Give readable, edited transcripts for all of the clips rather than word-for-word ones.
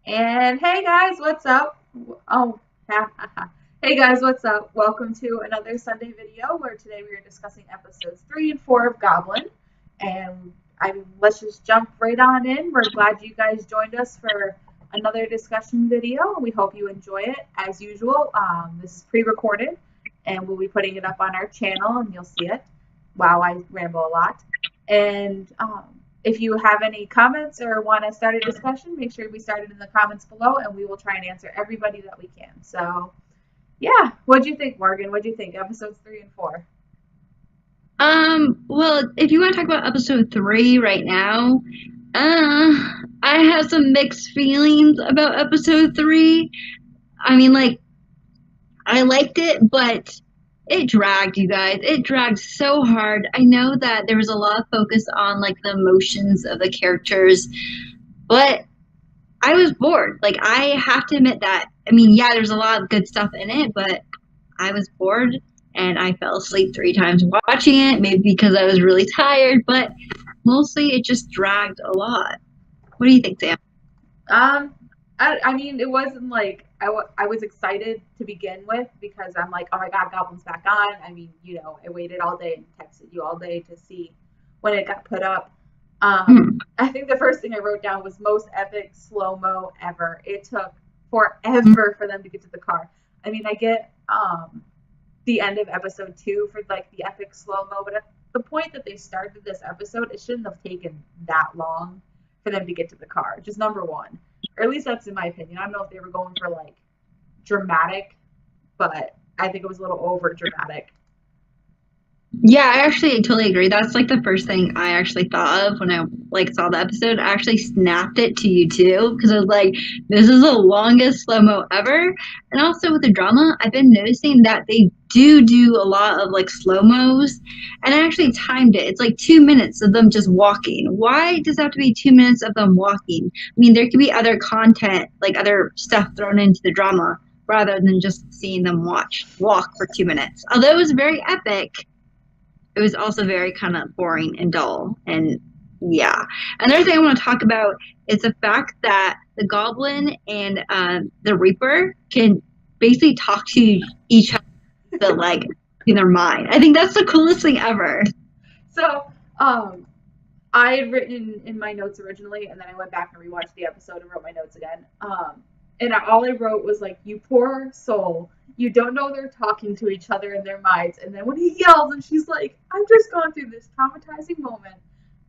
And hey guys, what's up? Oh, ha, ha, ha. Hey guys, what's up? Welcome to another Sunday video where today we are discussing episodes 3 and 4 of Goblin. And let's just jump right on in. We're glad you guys joined us for another discussion video. We hope you enjoy it as usual. This is pre-recorded, and we'll be putting it up on our channel, and you'll see it. Wow, I ramble a lot. And if you have any comments or want to start a discussion, make sure we start it in the comments below, and we will try and answer everybody that we can. So, yeah, what'd you think, Morgan? What'd you think? Episodes 3 and 4. Well, if you want to talk about episode 3 right now, I have some mixed feelings about episode 3. I mean, like, I liked it, but it dragged, you guys. It dragged so hard. I know that there was a lot of focus on, like, the emotions of the characters, but I was bored. Like, I have to admit that. I mean, yeah, there's a lot of good stuff in it, but I was bored and I fell asleep 3 times watching it, maybe because I was really tired, but mostly it just dragged a lot. What do you think, Sam? Um, I mean, it wasn't like I was excited to begin with because I'm like, oh my God, Goblin's back on. I mean, I waited all day and texted you all day to see when it got put up. Hmm. I think the first thing I wrote down was most epic slow mo ever. It took forever for them to get to the car. I mean, I get the end of episode 2 for like the epic slow mo, but at the point that they started this episode, it shouldn't have taken that long for them to get to the car. Just number one, or at least that's in my opinion. I don't know if they were going for like dramatic, but I think it was a little over dramatic. Yeah, I actually totally agree. That's like the first thing I actually thought of when I like saw the episode. I actually snapped it to you too because I was like, "This is the longest slow mo ever." And also with the drama, I've been noticing that they do a lot of like slow mos, and I actually timed it. It's like 2 minutes of them just walking. Why does it have to be 2 minutes of them walking? I mean, there could be other content, like other stuff thrown into the drama, rather than just seeing them walk for 2 minutes. Although it was very epic, it was also very kind of boring and dull. And yeah. Another thing I want to talk about is the fact that the Goblin and the Reaper can basically talk to each other like in their mind. I think that's the coolest thing ever. So, I had written in my notes originally, and then I went back and rewatched the episode and wrote my notes again. And all I wrote was like, "You poor soul, you don't know they're talking to each other in their minds." And then when he yells, and she's like, "I've just gone through this traumatizing moment,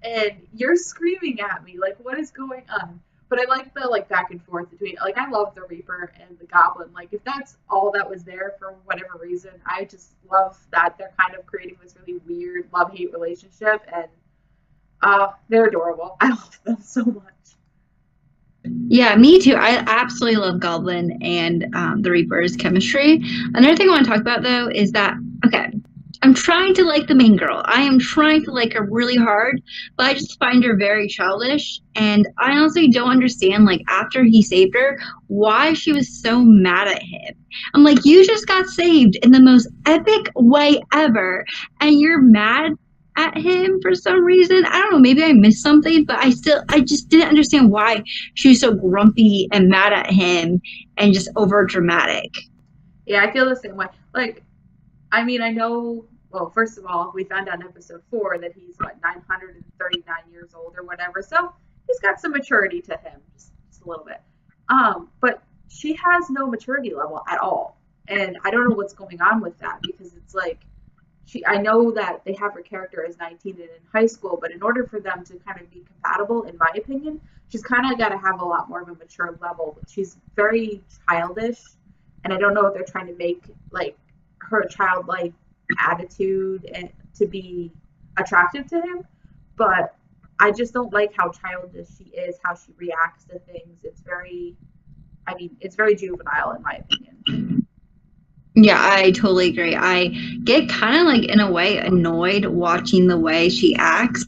and you're screaming at me. Like, what is going on?" But I like the like back and forth between. Like, I love the Reaper and the Goblin. Like, if that's all that was there for whatever reason, I just love that they're kind of creating this really weird love hate relationship, and they're adorable. I love them so much. Yeah, me too. I absolutely love Goblin and the Reaper's chemistry. Another thing I want to talk about though is that okay, I'm trying to like the main girl. I am trying to like her really hard, but I just find her very childish. And I honestly don't understand, like, after he saved her, why she was so mad at him. I'm like, you just got saved in the most epic way ever, and you're mad at him for some reason. I don't know, maybe I missed something, but I just didn't understand why she was so grumpy and mad at him and just over dramatic. Yeah, I feel the same way. Like, I mean, I know. Well, first of all, we found out in episode 4 that he's what 939 years old or whatever. So he's got some maturity to him, just a little bit. But she has no maturity level at all, and I don't know what's going on with that because it's like I know that they have her character as 19 and in high school, but in order for them to kind of be compatible, in my opinion, she's kind of got to have a lot more of a mature level. She's very childish, and I don't know if they're trying to make like her childlike attitude and to be attractive to him, but I just don't like how childish she is, how she reacts to things. I mean, it's very juvenile in my opinion. Yeah, I totally agree. I get kind of like in a way annoyed watching the way she acts.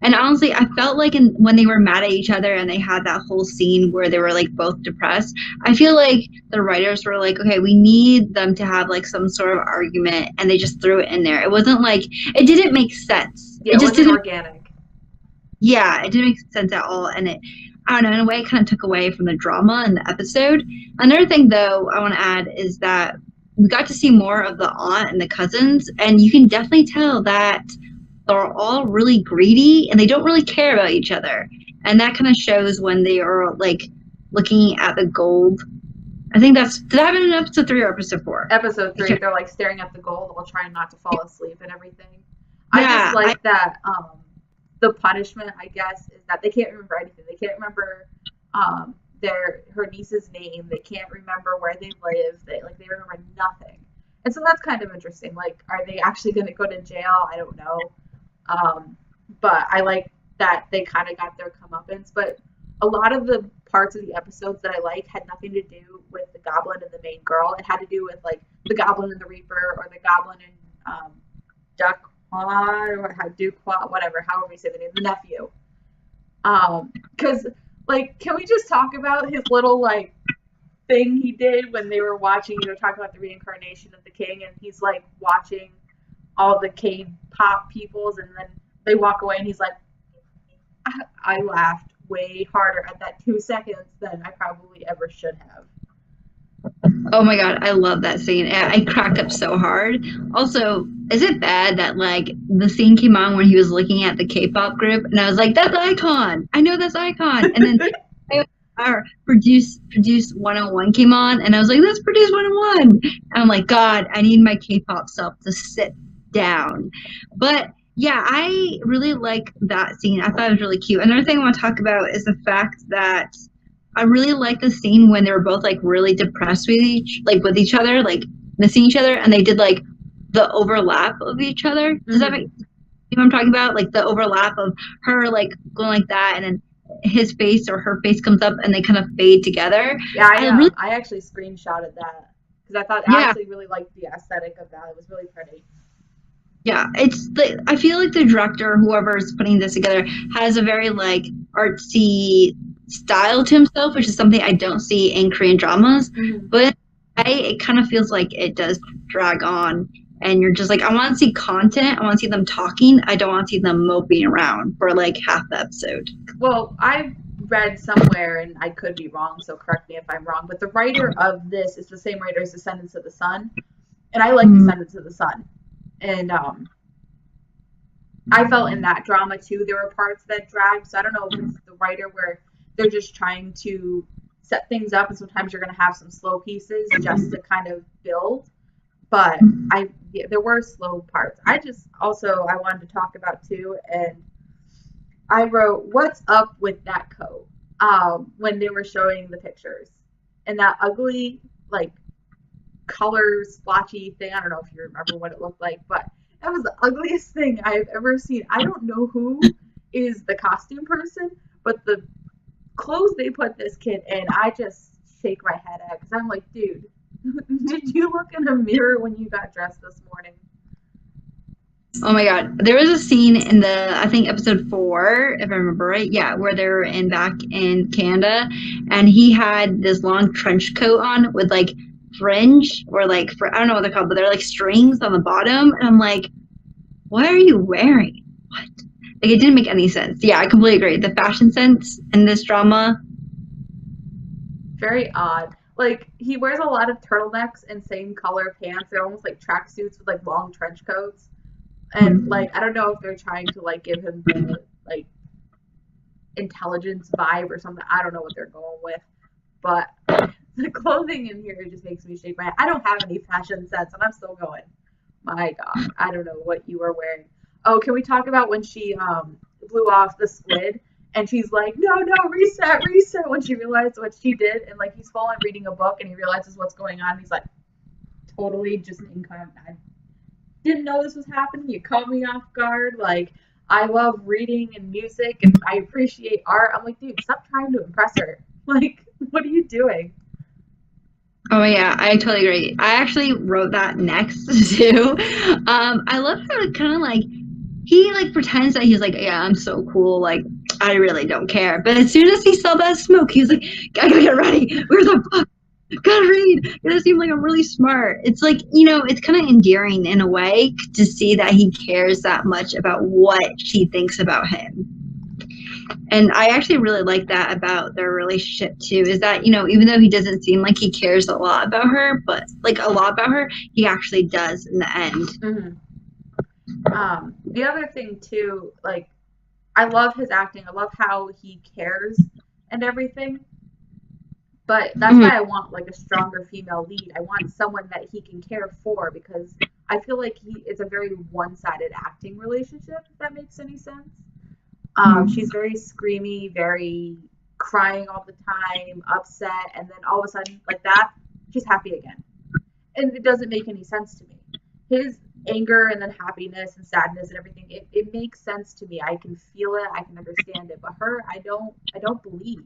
And honestly, I felt like when they were mad at each other and they had that whole scene where they were like both depressed, I feel like the writers were like, okay, we need them to have like some sort of argument, and they just threw it in there. It wasn't like it didn't make sense. Yeah, It it just wasn't didn't. organic. Yeah, it didn't make sense at all. And I don't know, in a way it kind of took away from the drama in the episode. Another thing, though, I want to add is that we got to see more of the aunt and the cousins, and you can definitely tell that they're all really greedy and they don't really care about each other. And that kind of shows when they are like looking at the gold. I think did that happen in episode 3 or episode 4? Episode 3, they're like staring at the gold while trying not to fall asleep and everything. I just like that the punishment, I guess, is that they can't remember anything. They can't remember her niece's name. They can't remember where they live. They remember nothing. And so that's kind of interesting. Like, are they actually going to go to jail? I don't know. But I like that they kind of got their comeuppance. But a lot of the parts of the episodes that I like had nothing to do with the Goblin and the main girl. It had to do with like the Goblin and the Reaper, or the Goblin and Duquois, whatever, however you say the name, the nephew. Because like, can we just talk about his little like thing he did when they were watching, talking about the reincarnation of the king, and he's like watching all the K-pop peoples, and then they walk away, and he's like, I laughed way harder at that 2 seconds than I probably ever should have. Oh my god, I love that scene. I cracked up so hard. Also, is it bad that like the scene came on when he was looking at the K-pop group, and I was like, that's iKON. I know that's iKON. And then our Produce 101 came on, and I was like, that's Produce 101. And I'm like, God, I need my K-pop self to sit down. But yeah, I really like that scene. I thought it was really cute. Another thing I want to talk about is the fact that I really like the scene when they were both like really depressed with each other, like missing each other, and they did like the overlap of each other. Does that make, you know what I'm talking about? Like the overlap of her like going like that, and then his face or her face comes up, and they kind of fade together. Yeah, I know. I actually screenshotted that because I thought I actually really liked the aesthetic of that. It was really pretty. Yeah, I feel like the director, whoever is putting this together, has a very like artsy style to himself, which is something I don't see in Korean dramas. Mm-hmm. But it kind of feels like it does drag on, and you're just like, I want to see content. I want to see them talking. I don't want to see them moping around for like half the episode. Well, I read somewhere, and I could be wrong, so correct me if I'm wrong, but the writer of this is the same writer as Descendants of the Sun, and I like Descendants of the Sun. And I felt in that drama too, there were parts that dragged. So I don't know if it's the writer where they're just trying to set things up, and sometimes you're going to have some slow pieces just to kind of build. But there were slow parts. I wanted to talk about too, and I wrote, what's up with that coat? When they were showing the pictures, and that ugly like color splotchy thing. I don't know if you remember what it looked like, but that was the ugliest thing I've ever seen. I don't know who is the costume person, but the clothes they put this kid in, I just shake my head at, because I'm like, dude, did you look in a mirror when you got dressed this morning? Oh my god, there was a scene in I think episode 4, if I remember right, yeah, where they were back in Canada, and he had this long trench coat on with like fringe, or like, I don't know what they're called, but they're like strings on the bottom, and I'm like, what are you wearing? What? Like, it didn't make any sense. Yeah, I completely agree. The fashion sense in this drama, very odd. Like, he wears a lot of turtlenecks and same color pants. They're almost like tracksuits with like long trench coats, and like, I don't know if they're trying to like give him the like intelligence vibe or something. I don't know what they're going with, but the clothing in here just makes me shake my head. I don't have any fashion sense, and I'm still going, my God, I don't know what you are wearing. Oh, can we talk about when she blew off the squid, and she's like, no, reset, when she realized what she did, and like, he's fallen reading a book, and he realizes what's going on, and he's like, totally just I didn't know this was happening. You caught me off guard. Like, I love reading and music, and I appreciate art. I'm like, dude, stop trying to impress her. Like, what are you doing? Oh yeah, I totally agree. I actually wrote that next too. I love how it kind of like, he like pretends that he's like, yeah, I'm so cool, like I really don't care. But as soon as he saw that smoke, he was like, I gotta get ready. Where's the book? Gotta read. It doesn't seem like I'm really smart. It's like, it's kind of endearing in a way to see that he cares that much about what she thinks about him. And I actually really like that about their relationship too, is that, even though he doesn't seem like he cares a lot about her, but like a lot about her, he actually does in the end. Mm-hmm. The other thing too, like, I love his acting. I love how he cares and everything. But that's why I want like a stronger female lead. I want someone that he can care for, because I feel like it's a very one-sided acting relationship, if that makes any sense. She's very screamy, very crying all the time, upset, and then all of a sudden, like that, she's happy again. And it doesn't make any sense to me. His anger and then happiness and sadness and everything, it makes sense to me. I can feel it, I can understand it. But her, I don't believe.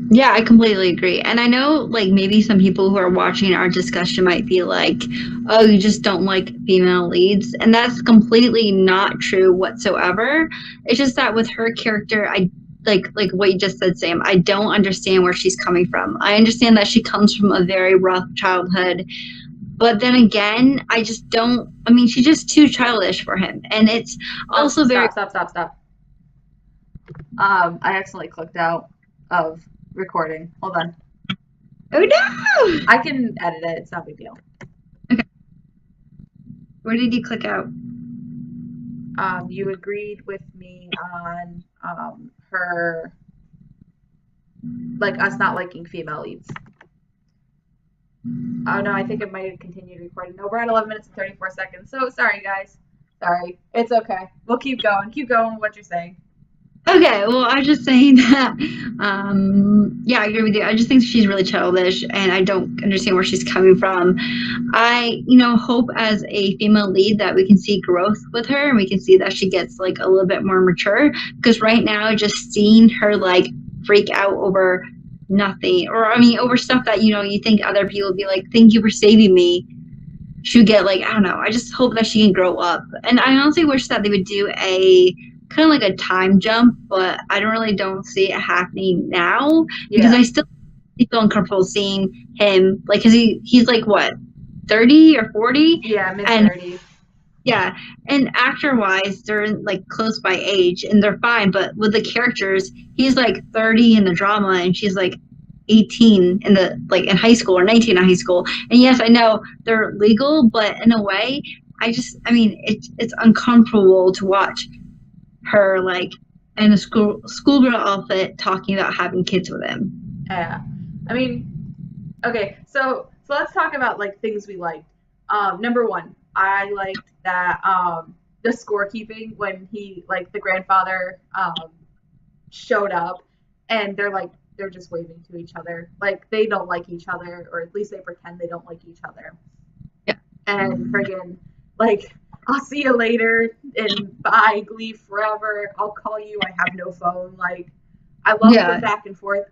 Yeah, I completely agree. And I know, like, maybe some people who are watching our discussion might be like, oh, you just don't like female leads. And that's completely not true whatsoever. It's just that with her character, I like what you just said, Sam, I don't understand where she's coming from. I understand that she comes from a very rough childhood. But then again, I just don't, I mean, she's just too childish for him. And it's also very... Stop. I accidentally clicked out of recording. Hold on. Oh no! I can edit it. It's not a big deal. Okay. Where did you click out? You agreed with me on her, like, us not liking female leads. Oh no, I think it might have continued recording. No, we're at 11 minutes and 34 seconds. So sorry, guys. Sorry. It's okay. We'll keep going. Keep going with what you're saying. Okay, well, I was just saying that, yeah, I agree with you. I just think she's really childish, and I don't understand where she's coming from. I, hope as a female lead that we can see growth with her, and we can see that she gets, like, a little bit more mature, because right now, just seeing her, like, freak out over nothing, or, I mean, over stuff that, you think other people would be like, thank you for saving me, she would get, like, I don't know, I just hope that she can grow up. And I honestly wish that they would do a kind of like a time jump, but I don't see it happening now, because I still feel uncomfortable seeing him, like, because he's like, what, 30 or 40? Yeah, mid-30s. Yeah, and actor-wise, they're like close by age, and they're fine, but with the characters, he's like 30 in the drama, and she's like 18 in in high school, or 19 in high school. And yes, I know they're legal, but in a way, it's uncomfortable to watch her, like, in a schoolgirl outfit talking about having kids with him. Yeah. I mean, okay, so let's talk about, like, things we liked. Number one, I liked that the scorekeeping when the grandfather showed up, and they're just waving to each other. Like, they don't like each other, or at least they pretend they don't like each other. Yeah. And friggin', like, I'll see you later, and bye, Glee forever. I'll call you. I have no phone. Like, I love the back and forth.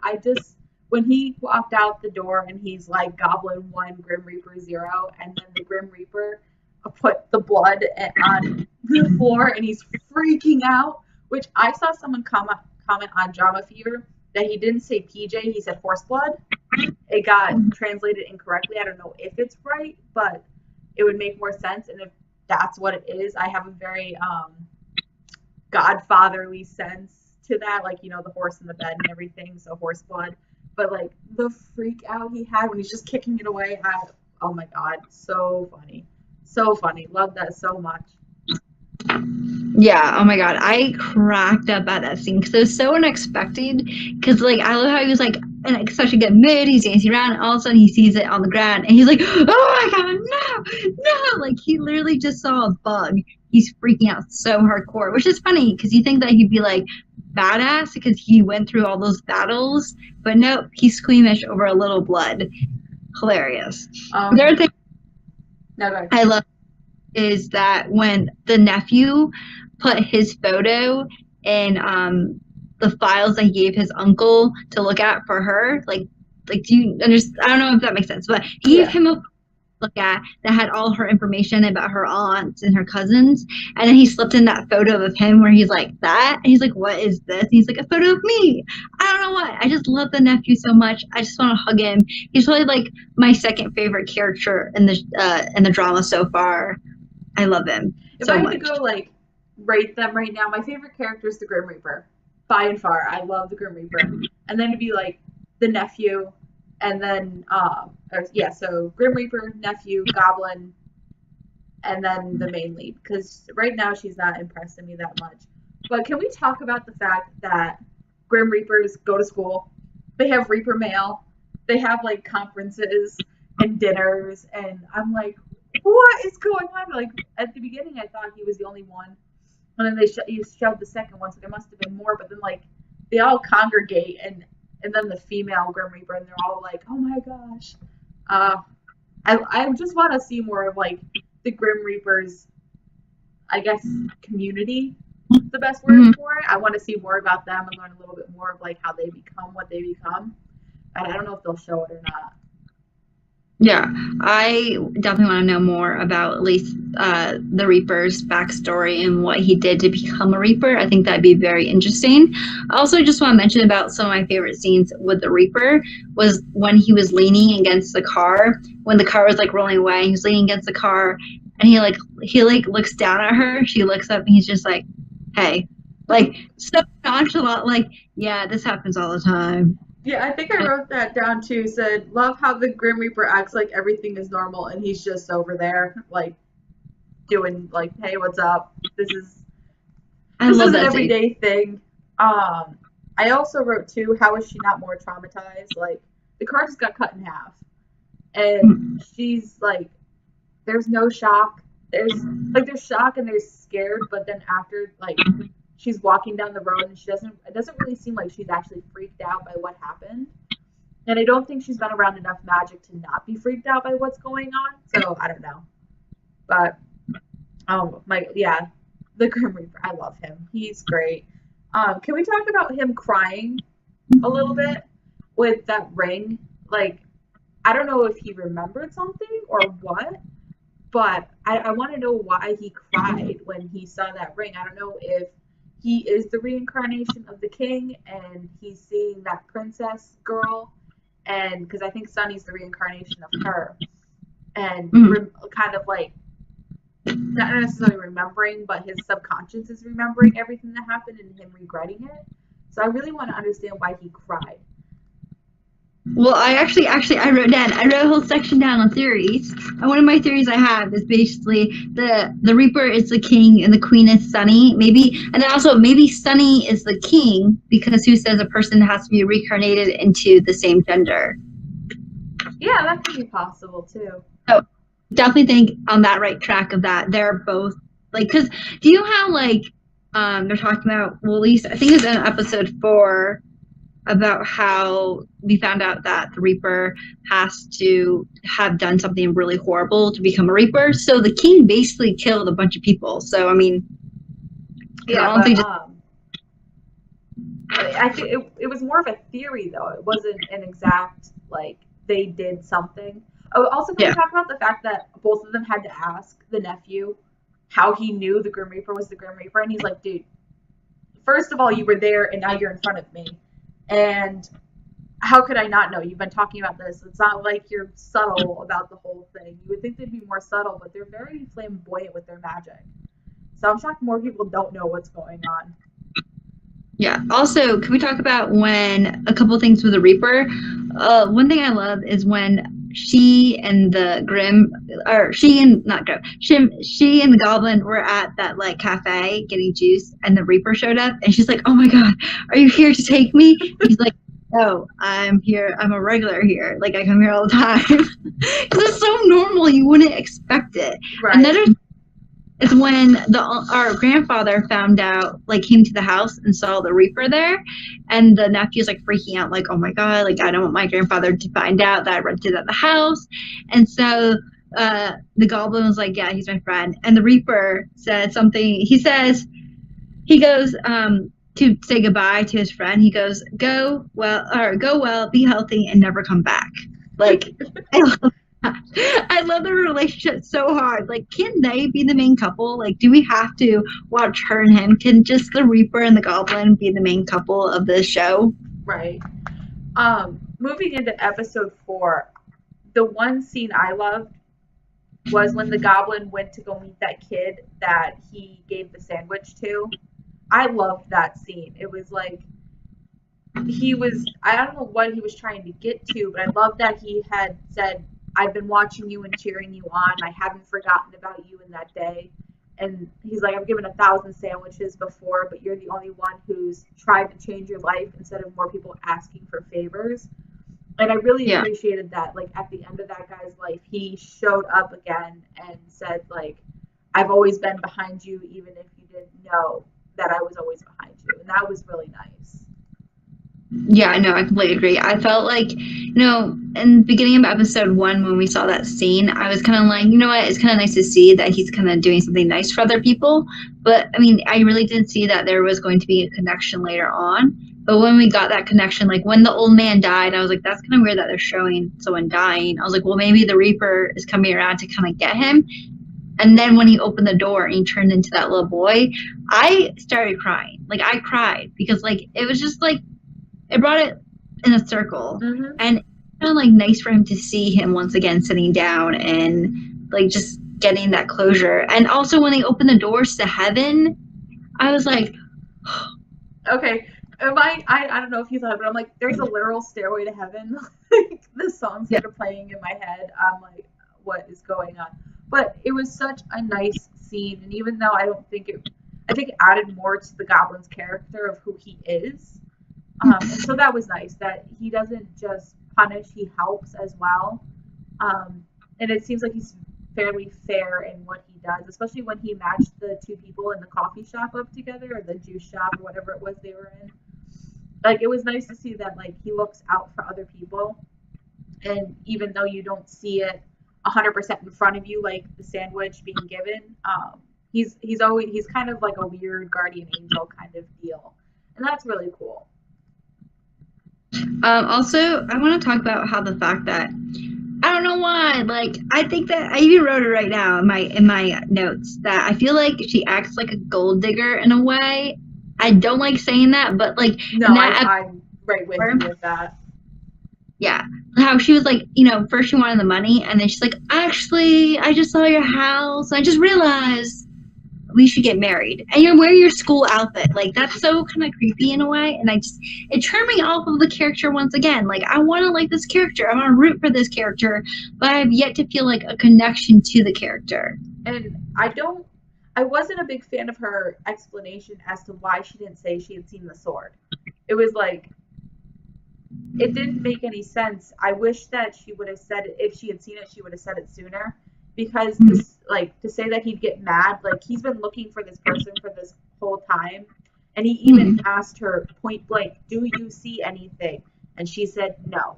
When he walked out the door and he's like, Goblin 1, Grim Reaper 0, and then the Grim Reaper put the blood on the floor and he's freaking out, which I saw someone comment on Drama Fever that he didn't say PJ, he said horse blood. It got translated incorrectly. I don't know if it's right, but it would make more sense. And if that's what it is, I have a very godfatherly sense to that, like, the horse in the bed and everything, so horse blood. But, like, the freak out he had when he's just kicking it away, oh my god, so funny. So funny. Love that so much. Yeah, oh my god, I cracked up at that scene because it was so unexpected. Because, like, I love how he was like in like such a good mood, he's dancing around, and all of a sudden he sees it on the ground, and he's like, oh my god, no, like, he literally just saw a bug. He's freaking out so hardcore, which is funny because you think that he'd be like badass because he went through all those battles, but nope, he's squeamish over a little blood. Hilarious. The other thing I love is that when the nephew put his photo in the files that he gave his uncle to look at for her, like do you understand? I don't know if that makes sense, but he gave him a look at that had all her information about her aunts and her cousins, and then he slipped in that photo of him where he's like that, and he's like, what is this? And he's like, a photo of me. I don't know what, I just love the nephew so much. I just want to hug him. He's really like my second favorite character in the drama so far. I love him so much. If I had to go like rate them right now, my favorite character is the Grim Reaper. By and far. I love the Grim Reaper. And then to be like the nephew, and then so Grim Reaper, nephew, Goblin, and then the main lead. Because right now she's not impressing me that much. But can we talk about the fact that Grim Reapers go to school? They have Reaper mail. They have like conferences and dinners, and I'm like, what is going on? Like at the beginning, I thought he was the only one, and then you shoved the second one, so there must have been more. But then like they all congregate, and then the female Grim Reaper, and they're all like, oh my gosh. I just want to see more of like the Grim Reapers, I guess, community. The best word for it. I want to see more about them and learn a little bit more of like how they become what they become. And I don't know if they'll show it or not. Yeah, I definitely want to know more about at least the Reaper's backstory and what he did to become a Reaper. I think that'd be very interesting. I also just want to mention about some of my favorite scenes with the Reaper was when he was leaning against the car, when the car was like rolling away, he was leaning against the car, and he looks down at her. She looks up, and he's just like, "Hey," like so nonchalant, like, "Yeah, this happens all the time." Yeah, I think I wrote that down too. Said, love how the Grim Reaper acts like everything is normal and he's just over there, like, doing, like, hey, what's up? This is an everyday thing. I also wrote too, how is she not more traumatized? Like, the car just got cut in half. And she's like, there's no shock. There's shock and there's scared, but then after, like, she's walking down the road and it doesn't really seem like she's actually freaked out by what happened. And I don't think she's been around enough magic to not be freaked out by what's going on. So I don't know. But the Grim Reaper, I love him. He's great. Can we talk about him crying a little bit with that ring? Like, I don't know if he remembered something or what, but I want to know why he cried when he saw that ring. I don't know if he is the reincarnation of the king and he's seeing that princess girl, and because I think Sunny's the reincarnation of her, and kind of like not necessarily remembering, but his subconscious is remembering everything that happened and him regretting it. So I really want to understand why he cried. Well, I wrote a whole section down on theories. And one of my theories I have is basically the Reaper is the king and the queen is Sunny. Maybe Sunny is the king because who says a person has to be reincarnated into the same gender? Yeah, that could be possible too. So definitely think on that right track of that. They're both like, because do you know how like they're talking about, well, at least I think it's in episode 4 about how we found out that the Reaper has to have done something really horrible to become a Reaper. So the king basically killed a bunch of people. So I mean, I think it was more of a theory though. It wasn't an exact like they did something. Oh, also can we talk about the fact that both of them had to ask the nephew how he knew the Grim Reaper was the Grim Reaper, and he's like, dude, first of all, you were there and now you're in front of me. And how could I not know? You've been talking about this. It's not like you're subtle about the whole thing. You would think they'd be more subtle, but they're very flamboyant with their magic. So I'm shocked more people don't know what's going on. Yeah. Also, can we talk about when a couple of things with the Reaper? One thing I love is when she and the Goblin were at that like cafe getting juice, and the Reaper showed up, and she's like, "Oh my God, are you here to take me?" He's like, "No, I'm here. I'm a regular here. Like I come here all the time." Because it's so normal, you wouldn't expect it. Right. Another is when our grandfather found out, like came to the house and saw the Reaper there, and the nephew's like freaking out, like, oh my God, like I don't want my grandfather to find out that I rented at the house. And so the Goblin was like, yeah, he's my friend. And the Reaper said something. He goes to say goodbye to his friend. He goes, go well, be healthy, and never come back. Like, I love the relationship so hard. Like, can they be the main couple? Like, do we have to watch her and him? Can just the Reaper and the Goblin be the main couple of the show? Right. Moving into episode 4, the one scene I loved was when the Goblin went to go meet that kid that he gave the sandwich to. I loved that scene. It was like I don't know what he was trying to get to, but I love that he had said, I've been watching you and cheering you on. I haven't forgotten about you in that day. And he's like, I've given 1,000 sandwiches before, but you're the only one who's tried to change your life instead of more people asking for favors. And I really Yeah. appreciated that. Like at the end of that guy's life, he showed up again and said, like, I've always been behind you, even if you didn't know that I was always behind you. And that was really nice. Yeah, no, I completely agree. I felt like, in the beginning of episode 1, when we saw that scene, I was kind of like, you know what, it's kind of nice to see that he's kind of doing something nice for other people. But, I mean, I really didn't see that there was going to be a connection later on. But when we got that connection, like when the old man died, I was like, that's kind of weird that they're showing someone dying. I was like, well, maybe the Reaper is coming around to kind of get him. And then when he opened the door and he turned into that little boy, I started crying. Like, I cried because, like, it was just like, it brought it in a circle, Mm-hmm. and it's kind of like nice for him to see him once again sitting down and like just getting that closure. And also when they opened the doors to heaven, I was like, Okay. I don't know if you thought, but I'm like, there's a literal stairway to heaven. Like the song yeah, started playing in my head. I'm like, what is going on? But it was such a nice scene, and even though I think it added more to the Goblin's character of who he is. And so that was nice that he doesn't just punish; he helps as well. And it seems like he's fairly fair in what he does, especially when he matched the two people in the coffee shop up together, or the juice shop, or whatever it was they were in. Like it was nice to see that like he looks out for other people, and even though you don't see it 100% in front of you, like the sandwich being given, he's kind of like a weird guardian angel kind of deal, and that's really cool. also I want to talk about how the fact that I don't know why. Like I think that I even wrote it right now in my notes that I feel like she acts like a gold digger in a way. I don't like saying that, but like No, in that I'm right with you episode, with that. yeah, how she was like, first she wanted the money, and then she's like, actually, I just saw your house. I just realized we should get married, and you're wearing your school outfit. Like that's so kind of creepy in a way, and it turned me off of the character once again. Like I want to like this character, I want to root for this character, but I've yet to feel like a connection to the character. And I wasn't a big fan of her explanation as to why she didn't say she had seen the sword. It was like it didn't make any sense. I wish that she would have said it if she had seen it, she would have said it sooner. Because to say that he'd get mad, like he's been looking for this person for this whole time, and he even asked her point blank, "Do you see anything?" And she said no,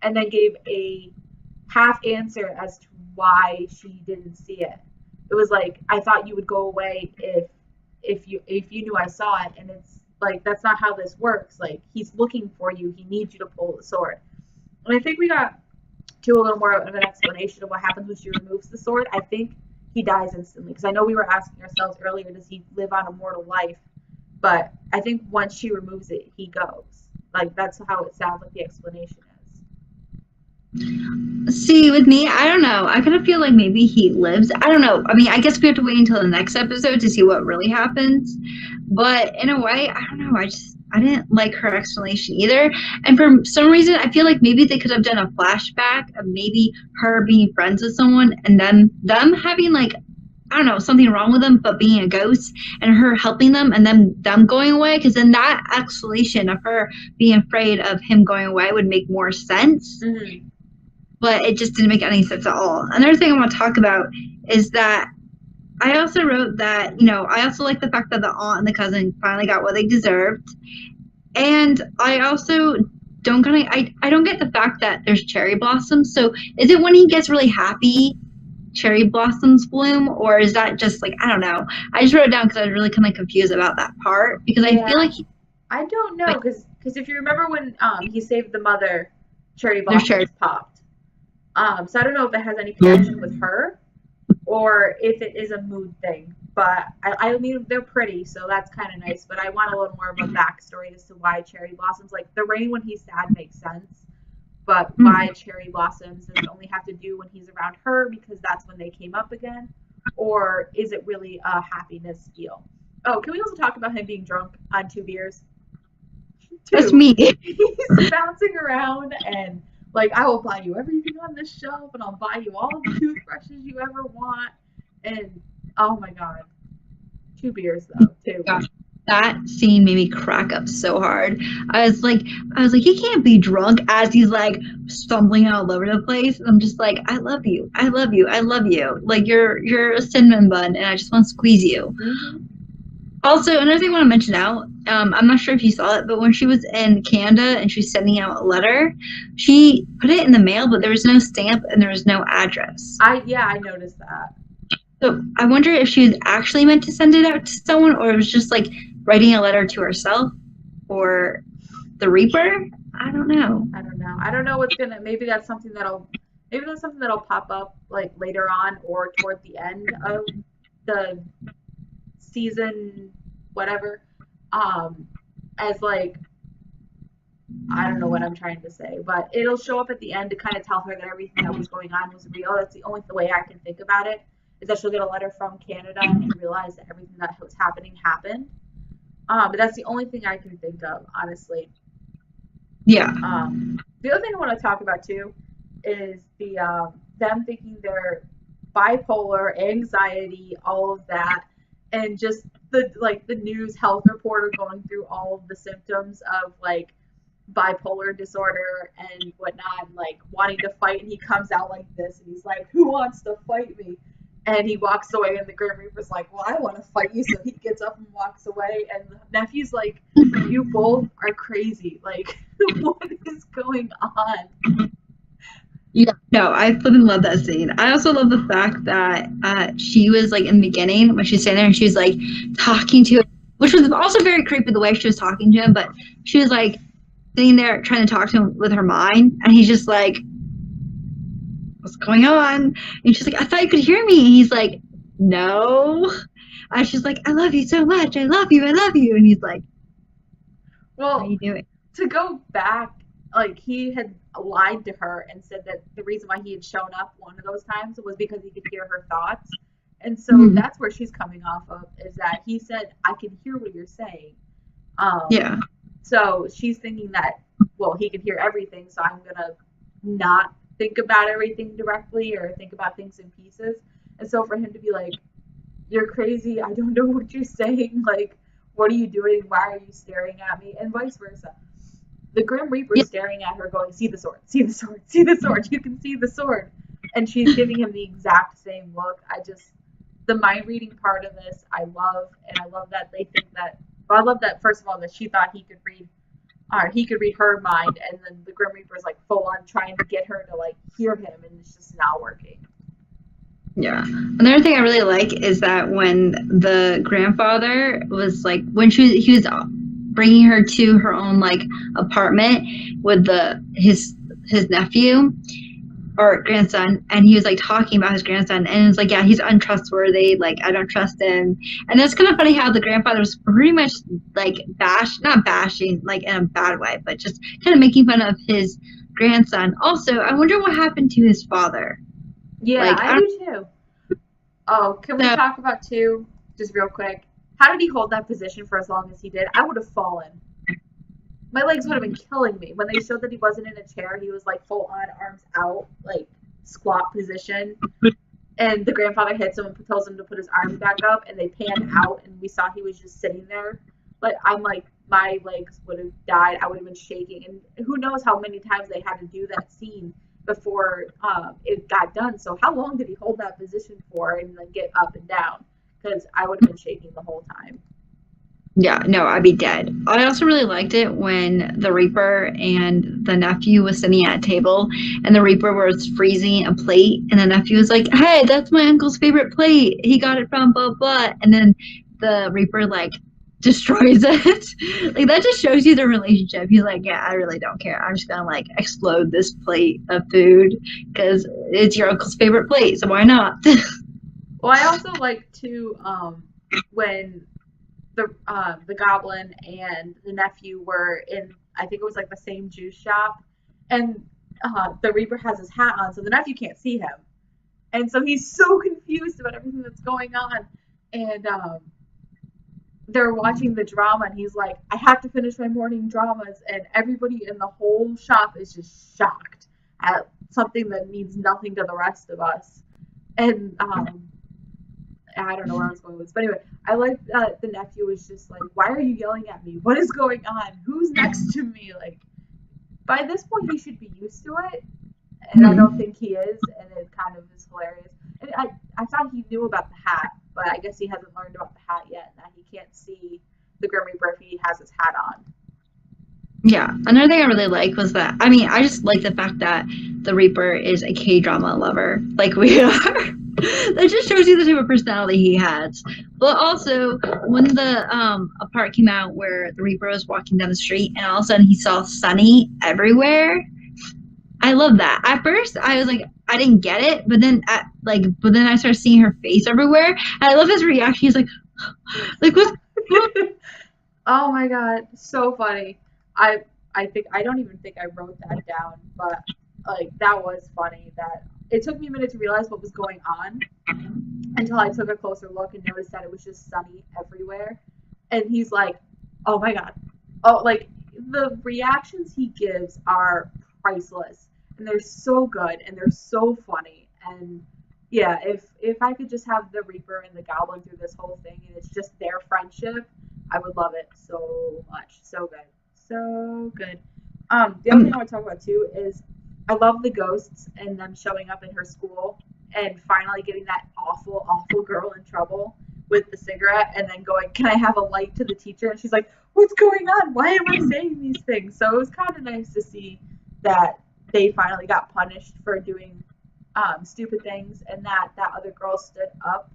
and then gave a half answer as to why she didn't see it. It was like, I thought you would go away if you knew I saw it, and it's like that's not how this works. Like he's looking for you, he needs you to pull the sword. And I think we got to a little more of an explanation of what happens when she removes the sword. I think he dies instantly because I know we were asking ourselves earlier, does he live on a mortal life? But I think once she removes it, he goes. Like that's how it sounds like the explanation is. See, with me, I don't know. I kind of feel like maybe he lives. I don't know. I mean, I guess we have to wait until the next episode to see what really happens. But in a way, I don't know. I didn't like her explanation either. And for some reason, I feel like maybe they could have done a flashback of maybe her being friends with someone and then them having like, I don't know, something wrong with them, but being a ghost and her helping them and then them going away. Because then that explanation of her being afraid of him going away would make more sense. Mm-hmm. But it just didn't make any sense at all. Another thing I want to talk about is that I also wrote that, I also like the fact that the aunt and the cousin finally got what they deserved. And I also I don't get the fact that there's cherry blossoms. So is it when he gets really happy, cherry blossoms bloom, or is that just like, I don't know. I just wrote it down because I was really kind of confused about that part because I feel like I don't know because if you remember when he saved the mother, cherry there's cherry. blossoms popped. So I don't know if it has any connection with her or if it is a mood thing. But I mean, they're pretty, so that's kind of nice. But I want a little more of a backstory as to why cherry blossoms. Like the rain when he's sad makes sense, but why cherry blossoms does it only have to do when he's around her because that's when they came up again? Or is it really a happiness deal? Oh, can we also talk about him being drunk on 2 beers? That's 2. me. He's bouncing around and like, I will buy you everything on this shelf and I'll buy you all the toothbrushes you ever want. And oh my god. 2 beers though, too. Gosh, that scene made me crack up so hard. I was like, he can't be drunk as he's like stumbling all over the place. And I'm just like, I love you, I love you, I love you. Like you're a cinnamon bun, and I just want to squeeze you. Mm-hmm. Also, another thing I want to mention out, I'm not sure if you saw it, but when she was in Canada and she was sending out a letter, she put it in the mail, but there was no stamp and there was no address. I noticed that. So I wonder if she was actually meant to send it out to someone, or it was just like writing a letter to herself or the Reaper. I don't know. I don't know what's gonna. Maybe that's something that'll pop up like later on or toward the end of the season, whatever. As like, I don't know what I'm trying to say, but it'll show up at the end to kind of tell her that everything that was going on was real. That's the only way I can think about it, is that she'll get a letter from Canada and realize that everything that was happening happened. But that's the only thing I can think of, honestly. Yeah. The other thing I want to talk about too is the them thinking they're bipolar, anxiety, all of that, and just the news health reporter going through all of the symptoms of like bipolar disorder and whatnot, and like wanting to fight, and he comes out like this, and he's like, "Who wants to fight me?" And he walks away, and the Grim Reaper's like, "Well, I want to fight you," so he gets up and walks away, and the nephew's like, "You both are crazy. Like, what is going on?" Yeah, no, I flipping love that scene. I also love the fact that she was like in the beginning when she's standing there and she was like talking to him, which was also very creepy the way she was talking to him, but she was like sitting there trying to talk to him with her mind, and he's just like, "What's going on?" And she's like, "I thought you could hear me." And he's like, "No." And she's like, "I love you so much. I love you. I love you." And he's like, Well, "What are you doing?" to go back, like he had lied to her and said that the reason why he had shown up one of those times was because he could hear her thoughts. And so that's where she's coming off of, is that he said, "I can hear what you're saying." Yeah. So she's thinking that, well, he can hear everything, so I'm going to not think about everything directly or think about things in pieces. And so for him to be like, "You're crazy. I don't know what you're saying. Like, what are you doing? Why are you staring at me?" And vice versa. The Grim Reaper is staring at her going, "See the sword, see the sword, see the sword. You can see the sword." And she's giving him the exact same look. The mind reading part of this, I love. And I love that they think that, well, I love that, first of all, that she thought he could read her mind. And then the Grim Reaper is like full on trying to get her to like hear him. And it's just not working. Yeah. Another thing I really like is that when the grandfather was like, when he was bringing her to her own like apartment with his nephew or grandson, and he was like talking about his grandson, and it's like, yeah, he's untrustworthy, like I don't trust him. And it's kind of funny how the grandfather was pretty much like not bashing like in a bad way, but just kind of making fun of his grandson. Also, I wonder what happened to his father. Yeah, Like, I do too. Oh, can we talk about too, just real quick, how did he hold that position for as long as he did? I would have fallen. My legs would have been killing me. When they showed that he wasn't in a chair, he was like full on, arms out, like squat position. And the grandfather hits him and tells him to put his arms back up, and they panned out, and we saw he was just sitting there. Like, I'm like, my legs would have died. I would have been shaking. And who knows how many times they had to do that scene before it got done. So how long did he hold that position for and then get up and down? Because I would have been shaking the whole time. Yeah, no, I'd be dead. I also really liked it when the Reaper and the nephew was sitting at a table, and the Reaper was freezing a plate, and the nephew was like, "Hey, that's my uncle's favorite plate. He got it from blah blah." And then the Reaper like destroys it. Like that just shows you the relationship. He's like, "Yeah, I really don't care. I'm just gonna like explode this plate of food because it's your uncle's favorite plate, so why not?" Well, I also like to when the Goblin and the nephew were in, I think it was like the same juice shop, and the Reaper has his hat on, so the nephew can't see him. And so he's so confused about everything that's going on. And they're watching the drama, and he's like, I have to finish my morning dramas. And everybody in the whole shop is just shocked at something that means nothing to the rest of us. And I don't know where I was going with this. But anyway, I like that the nephew was just like, why are you yelling at me? What is going on? Who's next to me? Like, by this point, he should be used to it. And I don't think he is, and it kind of is hilarious. And I thought he knew about the hat, but I guess he hasn't learned about the hat yet, and that he can't see the Grim Reaper if he has his hat on. Yeah, another thing I really like was that, I mean, I just like the fact that the Reaper is a K-drama lover, like we are. That just shows you the type of personality he has. But also, when the a part came out where the Reaper was walking down the street, and all of a sudden he saw Sunny everywhere, I love that. At first, I was like, I didn't get it, but then I started seeing her face everywhere, and I love his reaction. He's like what's Oh my god, so funny. I think I don't even think I wrote that down, but like that was funny. That it took me a minute to realize what was going on until I took a closer look and noticed that it was just Sunny everywhere. And he's like, oh my god. Oh, like the reactions he gives are priceless, and they're so good, and they're so funny. And yeah, if I could just have the Reaper and the Goblin through this whole thing, and it's just their friendship, I would love it so much. So good, so good. The other thing I want to talk about too is I love the ghosts and them showing up in her school and finally getting that awful, awful girl in trouble with the cigarette, and then going, "Can I have a light?" to the teacher, and she's like, "What's going on? Why am I saying these things?" So it was kind of nice to see that they finally got punished for doing stupid things, and that other girl stood up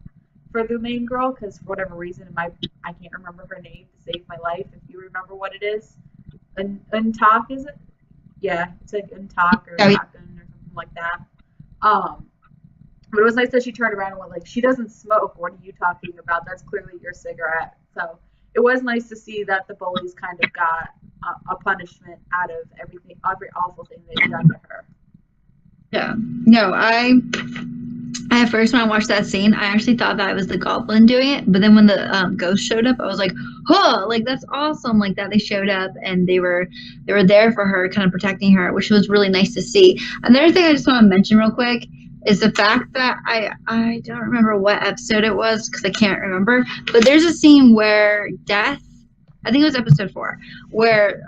for the main girl, because for whatever reason, I can't remember her name to save my life. If you remember what it is, Untalk, is it? Yeah, it's like Untalk or Taken or something like that. But it was nice that she turned around and went like, "She doesn't smoke. What are you talking about? That's clearly your cigarette." So it was nice to see that the bullies kind of got a punishment out of everything, every awful thing they've done to her. Yeah. No, I at first when I watched that scene, I actually thought that it was the Goblin doing it, but then when the ghost showed up, I was like, "Oh, like that's awesome!" Like that they showed up and they were there for her, kind of protecting her, which was really nice to see. Another thing I just want to mention real quick is the fact that I don't remember what episode it was because I can't remember, but there's a scene where Death, I think it was episode 4, where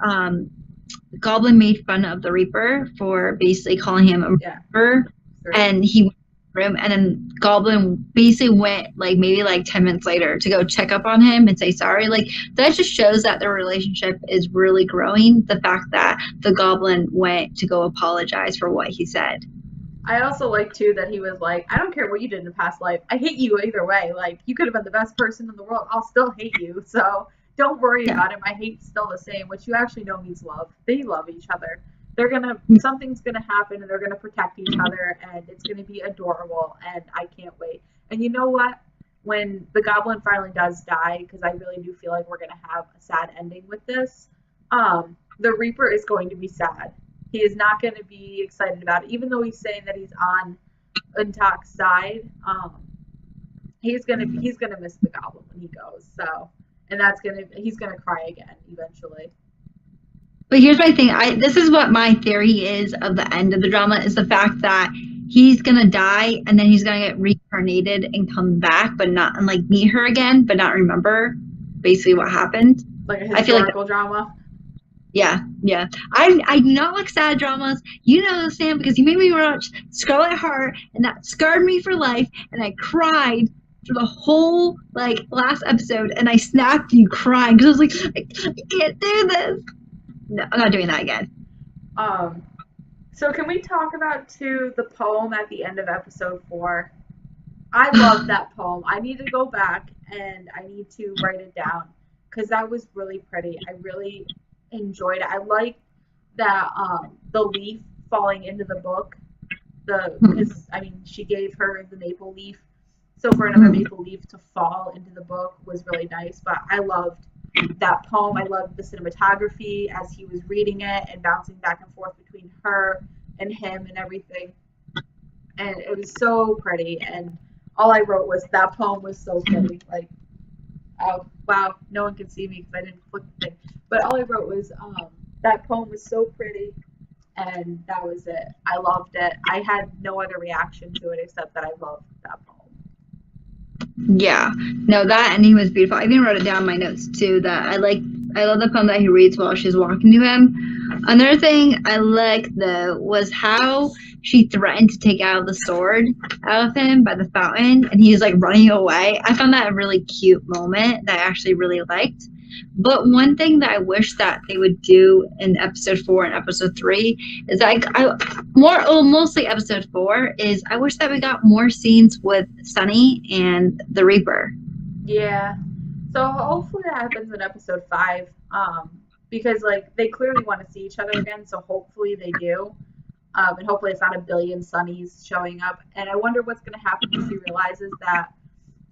Goblin made fun of the Reaper for basically calling him a Reaper, and he went to the room, and then Goblin basically went like maybe like 10 minutes later to go check up on him and say sorry. Like that just shows that their relationship is really growing. The fact that the Goblin went to go apologize for what he said. I also like too that he was like, "I don't care what you did in a past life. I hate you either way. Like you could have been the best person in the world. I'll still hate you. So don't worry about it. My hate's still the same," which you actually know means love. They love each other. Something's gonna happen, and they're gonna protect each other, and it's gonna be adorable. And I can't wait. And you know what? When the Goblin finally does die, because I really do feel like we're gonna have a sad ending with this, the Reaper is going to be sad. He is not going to be excited about it, even though he's saying that he's on Untalk's side. He's gonna miss the Goblin when he goes. So, and he's gonna cry again eventually. But here's my thing. This is what my theory is of the end of the drama, is the fact that he's gonna die and then he's gonna get reincarnated and come back, but not and like meet her again, but not remember basically what happened. Like a historical drama. Yeah. I do not like sad dramas. You know this, Sam, because you made me watch Scarlet Heart, and that scarred me for life. And I cried for the whole like last episode, and I snapped you crying because I was like, I can't do this. No, I'm not doing that again. So can we talk about too the poem at the end of episode 4? I love that poem. I need to go back and I need to write it down because that was really pretty. I really enjoyed it. I like that the leaf falling into the book. Because I mean, she gave her the maple leaf, so for another maple leaf to fall into the book was really nice. But I loved that poem. I loved the cinematography as he was reading it and bouncing back and forth between her and him and everything. And it was so pretty. And all I wrote was that poem was so pretty. Like, oh wow, no one can see me because I didn't flip the thing. But all I wrote was that poem was so pretty, and that was it. I loved it. I had no other reaction to it except that I loved that poem. Yeah, no, that ending was beautiful. I even wrote it down in my notes too. That I love the poem that he reads while she's walking to him. Another thing I liked though was how she threatened to take out the sword out of him by the fountain, and he's like running away. I found that a really cute moment that I actually really liked. But one thing that I wish that they would do in episode 4 and episode 3 is mostly episode 4 is I wish that we got more scenes with Sunny and the Reaper. Yeah. So hopefully that happens in episode 5. Because like they clearly want to see each other again, so hopefully they do. And hopefully it's not a billion Sunnies showing up. And I wonder what's going to happen when she realizes that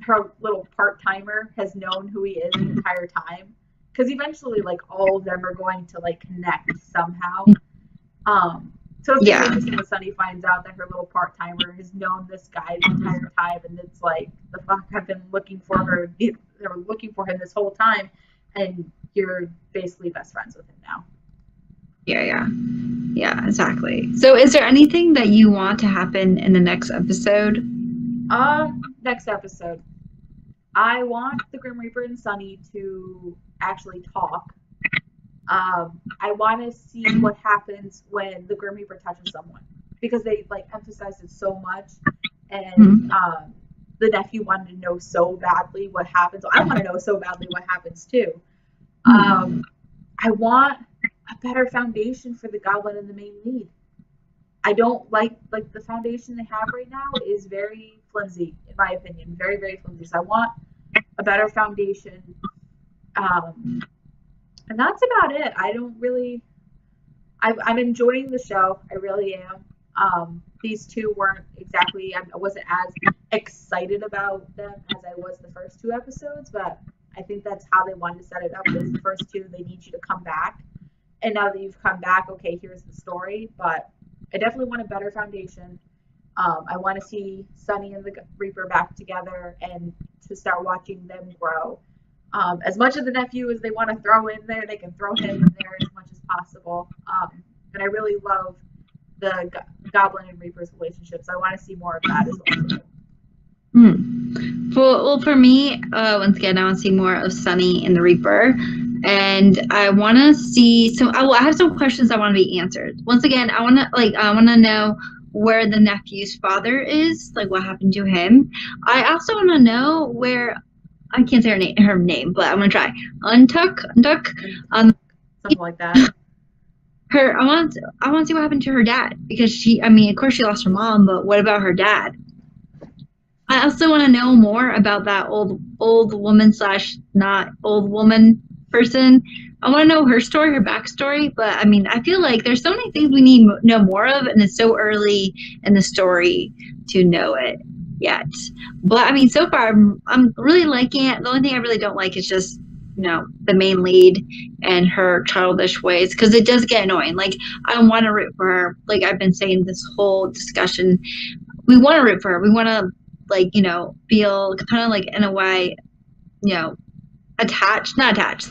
her little part-timer has known who he is the entire time. Because eventually, like, all of them are going to, like, connect somehow. So it's really interesting when Sunny finds out that her little part-timer has known this guy the entire time. And it's like, the fuck, I've been looking for her. They were looking for him this whole time. And you're basically best friends with him now. Yeah, exactly. So is there anything that you want to happen in the next episode? Next episode. I want the Grim Reaper and Sunny to actually talk. I want to see what happens when the Grim Reaper touches someone. Because they, like, emphasized it so much. And, the nephew wanted to know so badly what happens. I want to know so badly what happens, too. I want a better foundation for the Goblin and the main lead. I don't like the foundation they have right now is very flimsy, in my opinion. Very, very flimsy. So I want a better foundation. And that's about it. I don't really... I'm enjoying the show. I really am. These two weren't exactly... I wasn't as excited about them as I was the first 2 episodes, but I think that's how they wanted to set it up. Was the first 2, they need you to come back. And now that you've come back, okay, here's the story. But I definitely want a better foundation. I want to see Sunny and the Reaper back together and to start watching them grow. As much of the nephew as they want to throw in there, they can throw him in there as much as possible. And I really love the Goblin and Reaper's relationships. I want to see more of that as well. Well, for me, once again, I want to see more of Sunny and the Reaper, and I want to see some. I have some questions I want to be answered. Once again, I want to know where the nephew's father is, like what happened to him. I also want to know where I can't say her name, but I'm gonna try. Untuck, something like that. I want to see what happened to her dad because of course she lost her mom, but what about her dad? I also want to know more about that old woman / not old woman person. I want to know her story, her backstory. But I feel like there's so many things we need to know more of, and it's so early in the story to know it yet. But so far I'm really liking it. The only thing I really don't like is just the main lead and her childish ways, because it does get annoying. Like, I want to root for her. Like I've been saying this whole discussion, we want to root for her. We want to feel kind of like in a way, attached, not attached,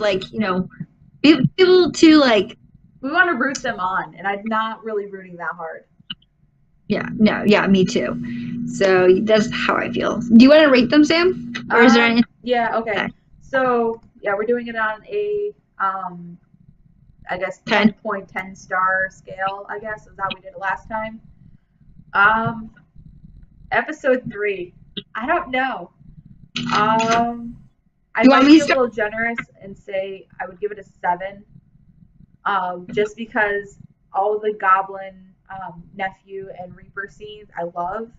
be able to we want to root them on, and I'm not really rooting that hard. Yeah, me too. So that's how I feel. Do you want to rate them, Sam? Or is there anything? Yeah, okay. So yeah, we're doing it on a I guess 10.10 star scale, I guess, is how we did it last time. Episode 3. I don't know. I might be a little generous and say I would give it a 7. Just because all the Goblin, nephew, and Reaper scenes I love,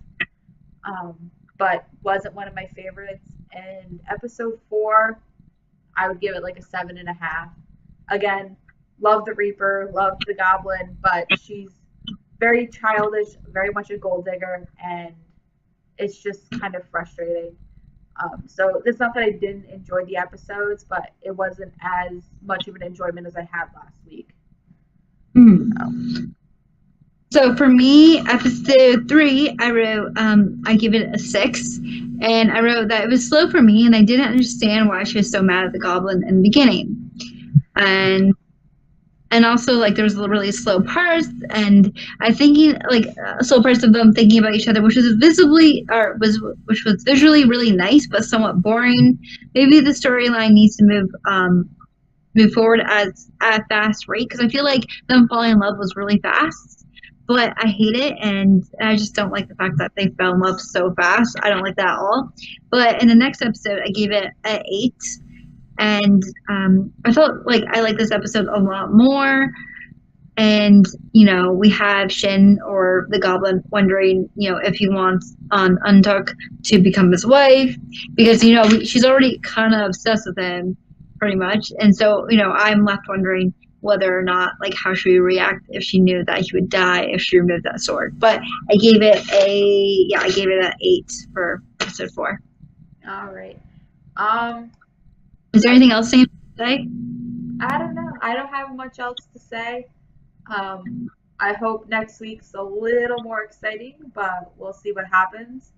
but wasn't one of my favorites. And episode 4, I would give it like a 7.5. Again, love the Reaper, love the Goblin, but she's very childish, very much a gold digger, and it's just kind of frustrating. So it's not that I didn't enjoy the episodes, but it wasn't as much of an enjoyment as I had last week. So for me, episode 3, I wrote, I give it a 6. And I wrote that it was slow for me, and I didn't understand why she was so mad at the goblin in the beginning. And also, like, there was really slow parts, and I thinking, like, slow parts of them thinking about each other, which was visually really nice, but somewhat boring. Maybe the storyline needs to move forward at a fast rate, because I feel like them falling in love was really fast. But I hate it, and I just don't like the fact that they fell in love so fast. I don't like that at all. But in the next episode, I gave it an 8. And I felt like I like this episode a lot more. And, we have Shin, or the goblin, wondering, if he wants Untuk to become his wife. Because, she's already kind of obsessed with him, pretty much. And so, I'm left wondering whether or not, like, how she would react if she knew that he would die if she removed that sword. But I gave it an 8 for episode 4. All right. Is there anything else to say? I don't know. I don't have much else to say. I hope next week's a little more exciting, but we'll see what happens.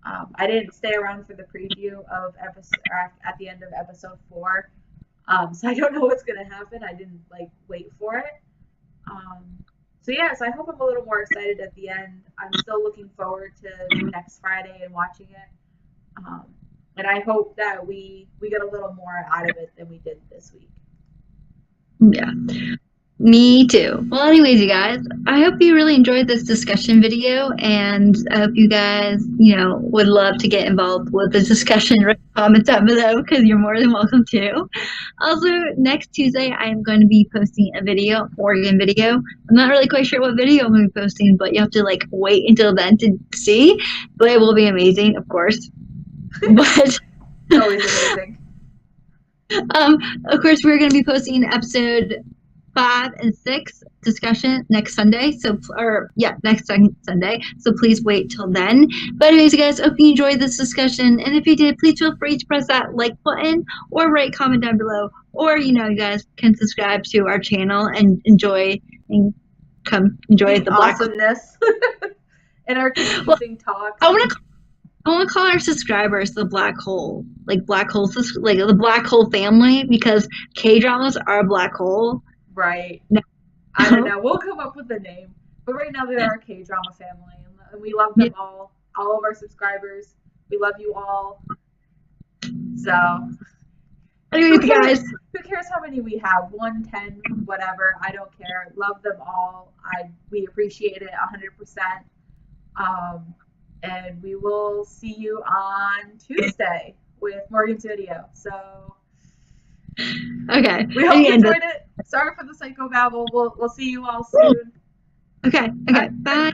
I didn't stay around for the preview of at the end of episode 4, so I don't know what's gonna happen. I didn't wait for it. So I hope I'm a little more excited at the end. I'm still looking forward to next Friday and watching it. And I hope that we get a little more out of it than we did this week. Yeah, me too. Well, anyways, you guys, I hope you really enjoyed this discussion video, and I hope you guys, would love to get involved with the discussion. Write comments down below, because you're more than welcome to. Also, next Tuesday, I am going to be posting a video, Oregon video. I'm not really quite sure what video I'm going to be posting, but you have to wait until then to see. But it will be amazing, of course. But always amazing. Of course, we're going to be posting episode 5 and 6 discussion next Sunday. Next Sunday. So please wait till then. But anyways, you guys, hope you enjoyed this discussion. And if you did, please feel free to press that like button or write comment down below. Or, you guys can subscribe to our channel and enjoy the awesomeness and our confusing talks. I want to call our subscribers the black hole, the black hole family, because K-dramas are a black hole. Right. I don't know. We'll come up with a name. But right now, they're our K-drama family. And we love them all of our subscribers. We love you all. So, anyways, guys. Who cares how many we have? 1, 10, whatever. I don't care. Love them all. We appreciate it 100%. And we will see you on Tuesday with Morgan's video. So, okay. We hope you enjoyed it. Sorry for the psycho babble. We'll see you all soon. Okay. Bye.